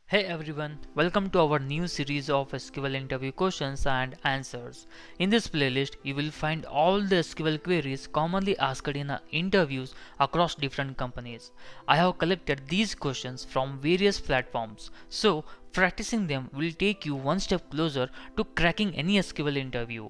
Hey everyone, welcome to our new series of SQL interview questions and answers. In this playlist, you will find all the SQL queries commonly asked in interviews across different companies. I have collected these questions from various platforms, so practicing them will take you one step closer to cracking any SQL interview.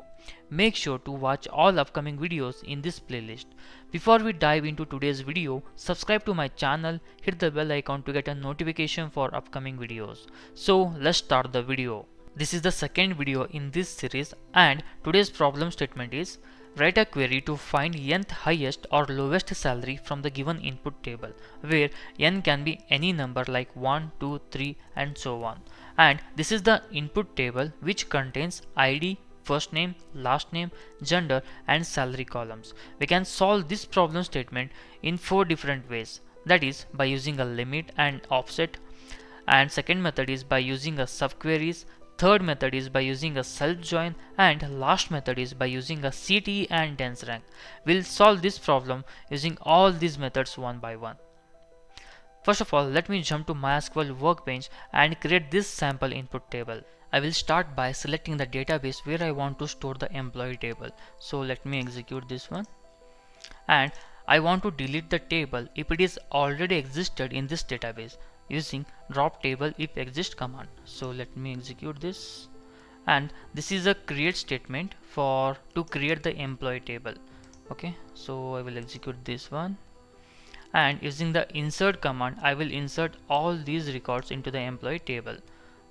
Make sure to watch all upcoming videos in this playlist. Before we dive into today's video, subscribe to my channel, hit the bell icon to get a notification for upcoming videos. So let's start the video. This is the second video in this series and today's problem statement is write a query to find nth highest or lowest salary from the given input table where n can be any number like 1, 2, 3 and so on. And this is the input table which contains ID, first name, last name, gender and salary columns. We can solve this problem statement in 4 different ways. That is by using a limit and offset, and second method is by using a subqueries, third method is by using a self join, and last method is by using a CTE and dense rank. We'll solve this problem using all these methods one by one. First of all, let me jump to MySQL workbench and create this sample input table. I will start by selecting the database where I want to store the employee table. So let me execute this one. And I want to delete the table if it is already existed in this database using drop table if exist command. So let me execute this. And this is a create statement to create the employee table. Okay, so I will execute this one. And using the insert command I will insert all these records into the employee table.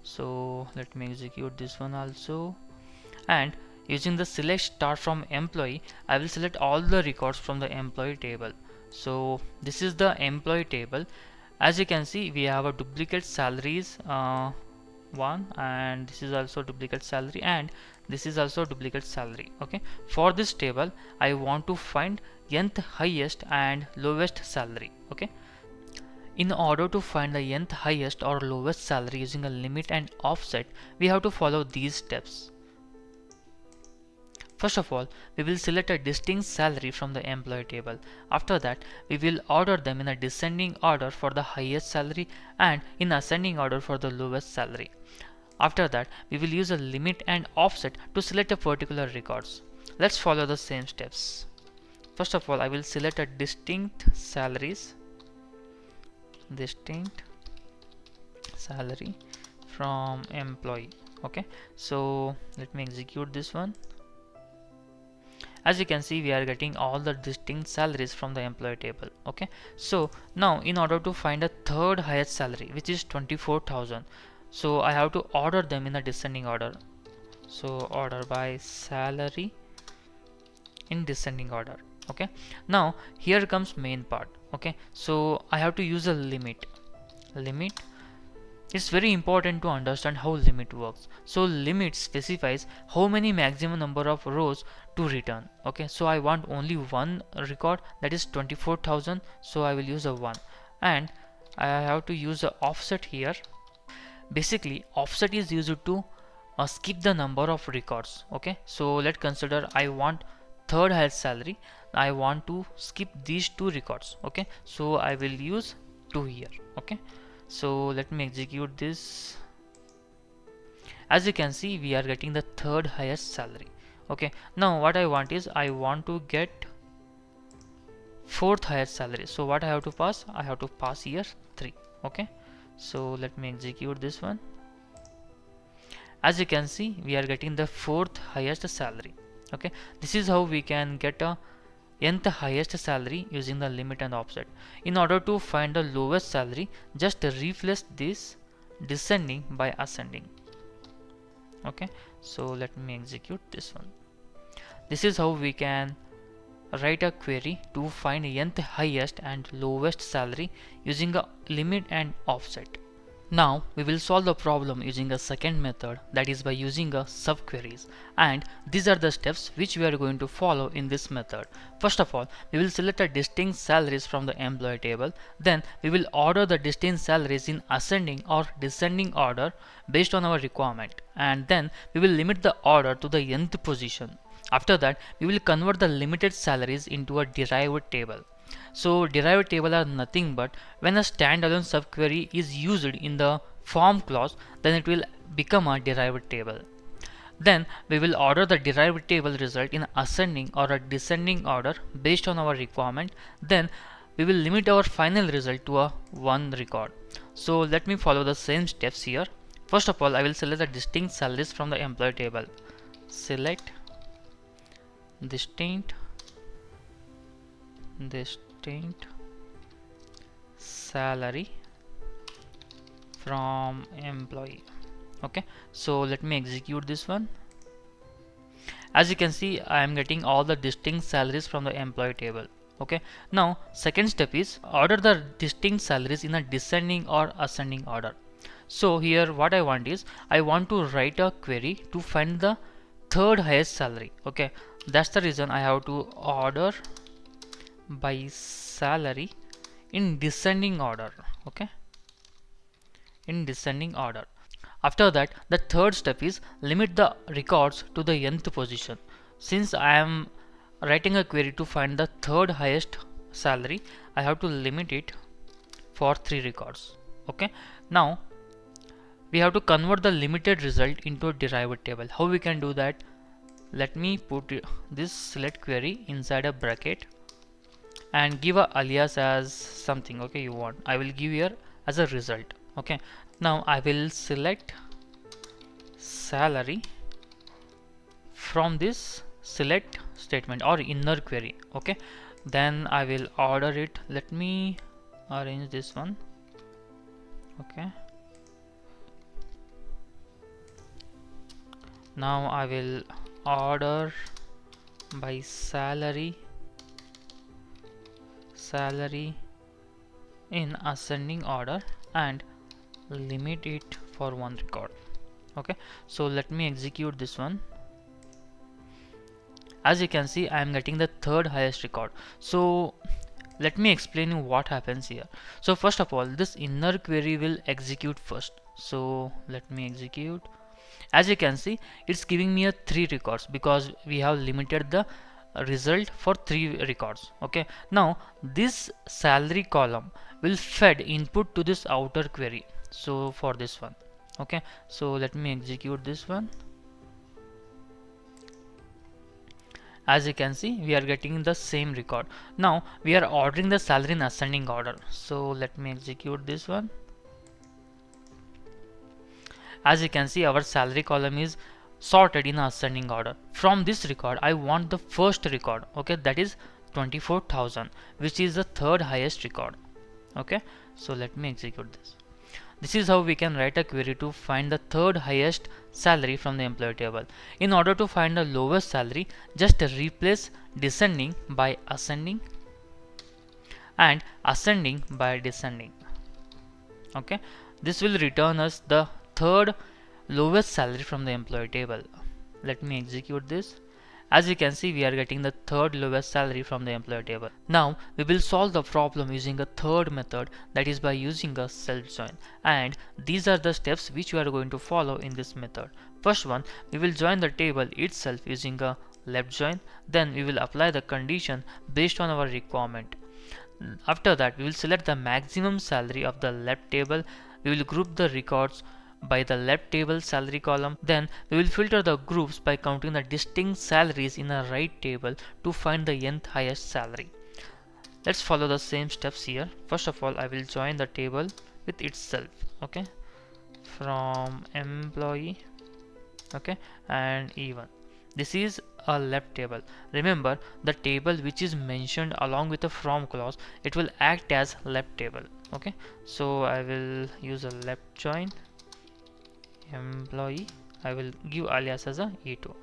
So let me execute this one also. And using the select start from employee I will select all the records from the employee table. So this is the employee table. As you can see, we have a duplicate salaries one, and this is also duplicate salary, and this is also duplicate salary. Okay, for this table I want to find nth highest and lowest salary. Okay, in order to find the nth highest or lowest salary using a limit and offset, we have to follow these steps. First of all, we will select a distinct salary from the employee table. After that, we will order them in a descending order for the highest salary and in ascending order for the lowest salary. After that, we will use a limit and offset to select a particular records. Let's follow the same steps. First of all, I will select a distinct salaries, distinct salary from employee. Okay, so let me execute this one. As you can see, we are getting all the distinct salaries from the employee table. Okay, so now in order to find a third highest salary, which is 24,000, so I have to order them in a descending order. So order by salary in descending order. Okay, now here comes main part. Okay, so I have to use a limit. It's very important to understand how limit works. So limit specifies how many maximum number of rows to return. Okay, so I want only one record, that is 24,000, so I will use a 1, and I have to use a offset here. Basically offset is used to skip the number of records. Okay, so let's consider I want third highest salary, I want to skip these 2 records. Okay, so I will use 2 here. Okay, so let me execute this. As you can see, we are getting the third highest salary. Okay, now what I want is I want to get fourth highest salary. So what I have to pass? I have to pass here 3. Okay, so let me execute this one. As you can see, we are getting the fourth highest salary. Okay, this is how we can get a nth highest salary using the limit and offset. In order to find the lowest salary, just replace this descending by ascending. Okay, so let me execute this one. This is how we can write a query to find nth highest and lowest salary using a limit and offset. Now we will solve the problem using a second method, that is by using a subqueries, and these are the steps which we are going to follow in this method. First of all, we will select a distinct salaries from the employee table. Then we will order the distinct salaries in ascending or descending order based on our requirement, and then we will limit the order to the nth position. After that, we will convert the limited salaries into a derived table. So derived table are nothing but when a standalone subquery is used in the form clause, then it will become a derived table. Then we will order the derived table result in ascending or a descending order based on our requirement. Then we will limit our final result to a one record. So let me follow the same steps here. First of all, I will select the distinct salaries from the employee table. Select distinct salary from employee. Okay, so let me execute this one. As you can see, I am getting all the distinct salaries from the employee table. Okay, now second step is order the distinct salaries in a descending or ascending order. So here what I want is I want to write a query to find the third highest salary. Okay, that's the reason I have to order by salary in descending order. Okay, in descending order. After that, the third step is limit the records to the nth position. Since I am writing a query to find the third highest salary, I have to limit it for 3 records. Okay, now we have to convert the limited result into a derived table. How we can do that? Let me put this select query inside a bracket and give a alias as something. Okay, you want, I will give here as a result. Okay, now I will select salary from this select statement or inner query. Okay, then I will order it. Let me arrange this one. Okay, now I will order by salary in ascending order and limit it for one record. Okay, so let me execute this one. As you can see, I am getting the third highest record. So let me explain you what happens here. So first of all, this inner query will execute first. So let me execute. As you can see, it's giving me a 3 records because we have limited the result for 3 records. Okay, now this salary column will fed input to this outer query. So for this one, okay, so let me execute this one. As you can see, we are getting the same record. Now we are ordering the salary in ascending order. So let me execute this one. As you can see, our salary column is sorted in ascending order. From this record, I want the first record. Okay, that is 24,000, which is the third highest record. Okay, so let me execute this. This is how we can write a query to find the third highest salary from the employee table. In order to find the lowest salary, just replace descending by ascending and ascending by descending. Okay, this will return us the third lowest salary from the employee table. Let me execute this. As you can see, we are getting the third lowest salary from the employee table. Now we will solve the problem using a third method, that is by using a self join, and these are the steps which we are going to follow in this method. First one, we will join the table itself using a left join. Then we will apply the condition based on our requirement. After that, we will select the maximum salary of the left table. We will group the records by the left table salary column. Then we will filter the groups by counting the distinct salaries in the right table to find the nth highest salary. Let's follow the same steps here. First of all, I will join the table with itself. Okay, from employee. Okay, and even this is a left table. Remember, the table which is mentioned along with the from clause, it will act as left table. Okay, so I will use a left join employee. I will give alias as a e2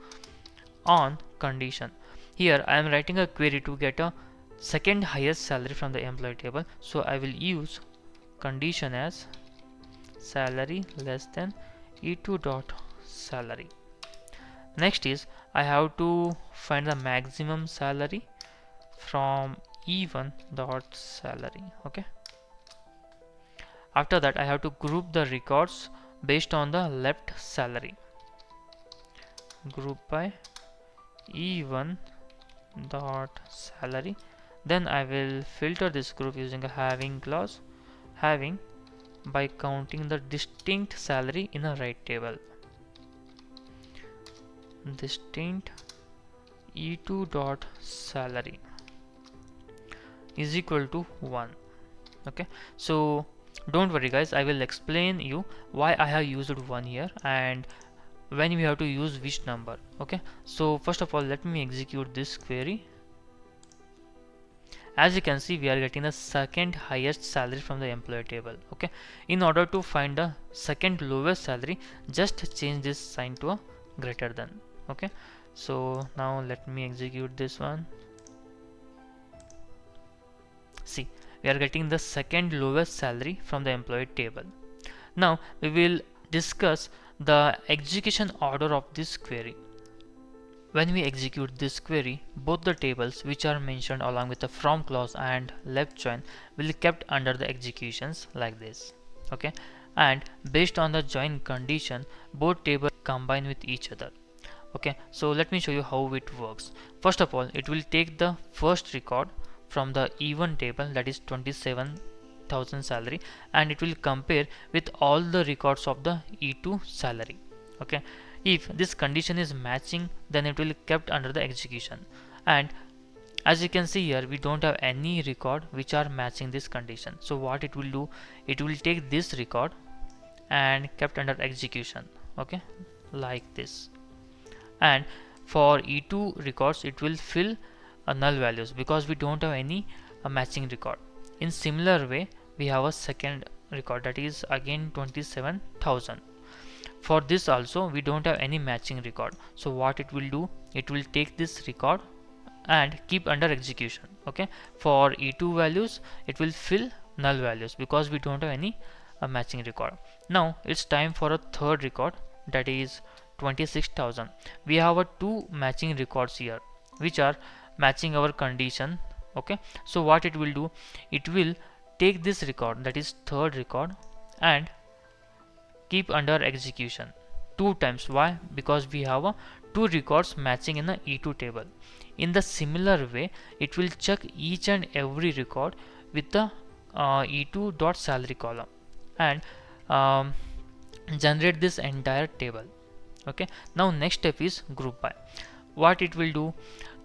on condition. Here I am writing a query to get a second highest salary from the employee table, so I will use condition as salary less than e2 dot salary. Next is I have to find the maximum salary from e1 dot salary. Okay, after that I have to group the records based on the left salary. Group by e1 dot salary. Then I will filter this group using a having clause. Having by counting the distinct salary in a right table. Distinct E2 dot salary is equal to 1. Okay, so don't worry guys, I will explain you why I have used 1 here and when we have to use which number. Okay, so first of all let me execute this query. As you can see, we are getting the second highest salary from the employee table. Okay, in order to find the second lowest salary, just change this sign to a greater than. Okay, so now let me execute this one. See, we are getting the second lowest salary from the employee table. Now we will discuss the execution order of this query. When we execute this query, both the tables which are mentioned along with the from clause and left join will be kept under the executions like this. Okay, and based on the join condition, both tables combine with each other. Okay, so let me show you how it works. First of all, it will take the first record from the E1 table, that is 27,000 salary, and it will compare with all the records of the E2 salary. Okay, if this condition is matching, then it will be kept under the execution. And as you can see here, we don't have any record which are matching this condition. So what it will do, it will take this record and kept under execution. Okay, like this. And for E2 records, it will fill null values because we don't have any matching record. In similar way, we have a second record, that is again 27,000. For this also we don't have any matching record. So what it will do, it will take this record and keep under execution. Okay, for E2 values it will fill null values because we don't have any matching record. Now it's time for a third record, that is 26,000. We have a two matching records here which are matching our condition. Okay, so what it will do, it will take this record, that is third record, and keep under execution two times. Why? Because we have two records matching in the E2 table. In the similar way, it will check each and every record with the E2 dot salary column and generate this entire table. Okay, now next step is group by. What it will do,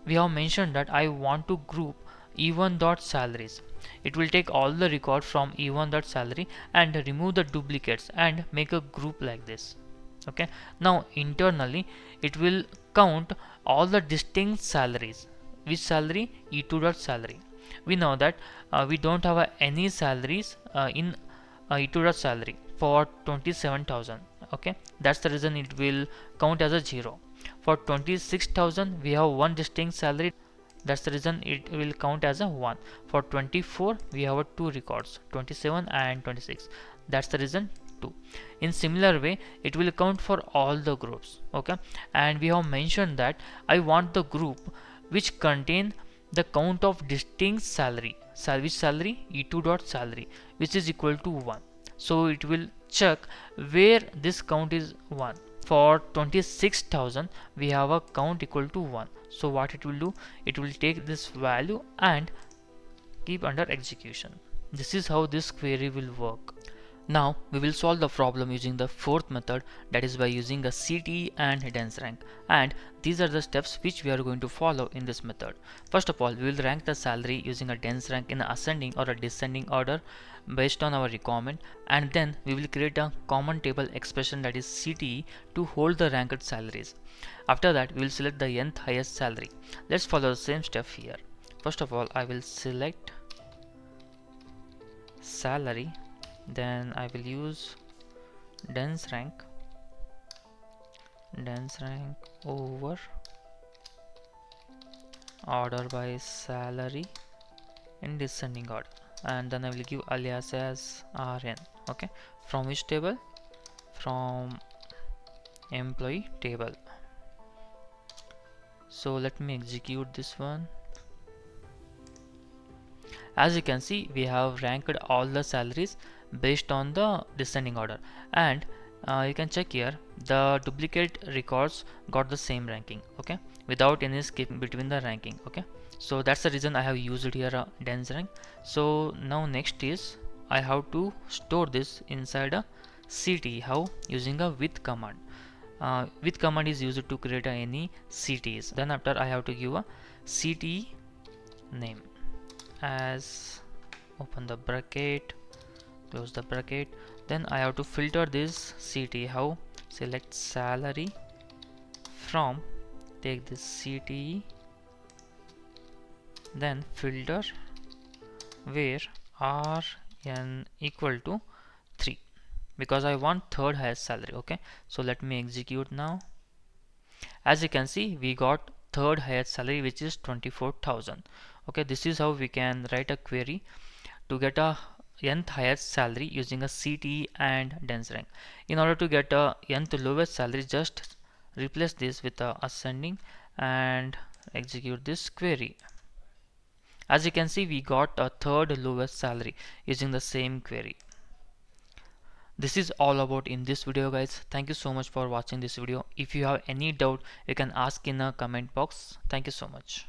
we have mentioned that I want to group E1 dot salaries. It will take all the records from E1 dot salary and remove the duplicates and make a group like this. Okay, now internally it will count all the distinct salaries. Which salary? E2 dot salary. We know that we don't have any salaries in E2 dot salary for 27,000. Okay, that's the reason it will count as a 0. For 26,000 we have one distinct salary, that's the reason it will count as a 1. For 24 we have two records, 27 and 26, that's the reason 2. In similar way it will count for all the groups. Okay, and we have mentioned that I want the group which contain the count of distinct salary. Which salary? E2 dot salary, which is equal to 1. So it will check where this count is 1. For 26,000 we have a count equal to 1. So what it will do, it will take this value and keep under execution. This is how this query will work. Now we will solve the problem using the fourth method, that is by using a CTE and dense rank, and these are the steps which we are going to follow in this method. First of all, we will rank the salary using a dense rank in ascending or a descending order based on our requirement, and then we will create a common table expression, that is CTE, to hold the ranked salaries. After that we will select the nth highest salary. Let's follow the same step here. First of all, I will select salary, then I will use dense rank over order by salary in descending order, and then I will give alias as RN. Okay, from which table? From employee table. So let me execute this one. As you can see, we have ranked all the salaries based on the descending order, and you can check here the duplicate records got the same ranking. Okay, without any skip between the ranking. Okay, so that's the reason I have used here a dense rank. So now next is I have to store this inside a CT. How? Using a with command. With command is used to create any CTs. Then after I have to give a CT name as, open the bracket, close the bracket. Then I have to filter this CT. How? Select salary from, take this CT, then filter where rn equal to 3, because I want third highest salary. Okay, so let me execute now. As you can see, we got third highest salary, which is 24,000. Okay, this is how we can write a query to get a nth highest salary using a CTE and dense rank. In order to get a nth lowest salary, just replace this with a ascending and execute this query. As you can see, we got a third lowest salary using the same query. This is all about in this video, guys. Thank you so much for watching this video. If you have any doubt, you can ask in a comment box. Thank you so much.